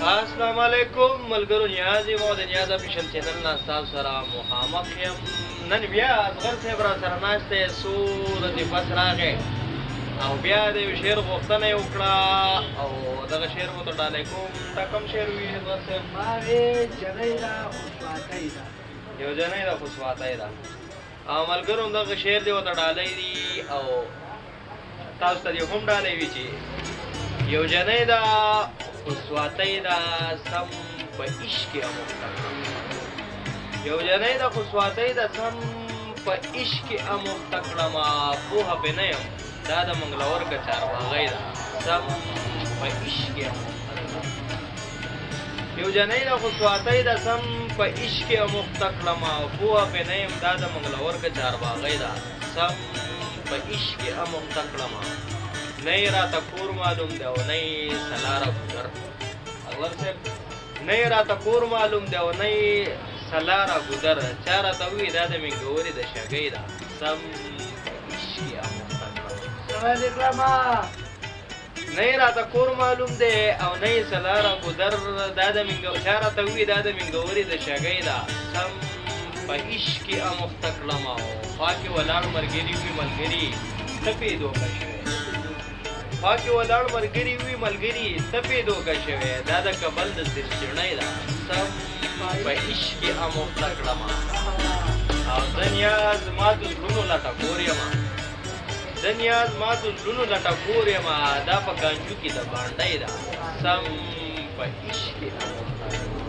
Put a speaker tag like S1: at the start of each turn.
S1: السلام علیکم ملګرو نیاز یم او د نیاز افیشل چینل نه ستاسو سره مخامخ یم. نن بیا اصغر صاحب را سره ناست دی، څو ورځې پس راغی او بیا د یو شعر غوښتنه یې وکړه او دغه شعر ورته ډالۍ کوم. دا کوم شعر وي اصغر صاحب؟
S2: ما وې جنۍ ده خو سواتۍ ده.
S1: یو جنۍ ده خو سواتۍ ده. او ملګرو دغه شعر دی ورته ډالۍ دي او تاسو ته دې هم ډالۍ وي چې یو جنۍ ده خو سواتۍ ده سم په عشق کې اموخته کړم. یو جنۍ ده خو سواتۍ ده سم په عشق کې اموخته کړمه، پوهه پرې نه یم دا د منګلور که چارواغۍ ده سم په عشق کې اموخته کړم. یو جنۍ ده خو سواتۍ ده سم په عشق کې اموخته کړمه، پوهه پرې نه یم دا د منګلور که چارواغۍ ده سم په عشق کې اموخته کړمه. نه یې راته کور معلوم دی او نه یې سلاره ګودر. اکبر صاحب نه یې راته کور معلوم دی او نه یې سلاره ګودر، چا راته ووایي دا د مینګورې د شګۍ ده سم په عشق کې اموخته کړمه. نه یې راته کور معلوم دی او نه یې سلاره ګودر، چا راته ووایي دا د مینګورې د شګۍ ده سم په عشق کې اموخته کړمه. او خوا کې ولاړ ملګري وي ملګري ته پې دوکه شوی، خوا کې ولاړ ملګري وي ملګري ته پې دوکه شوی، دا د کابل د سرچینۍ ده سم په عشق کې اموخته کړمه. او زه نیاز ماتو زړونو لټکور یمه، زه نیاز ماتو زړونو لټکور یمه، دا په کانجو کې د بانډۍ ده سم په عشق کې اموخته کړمه.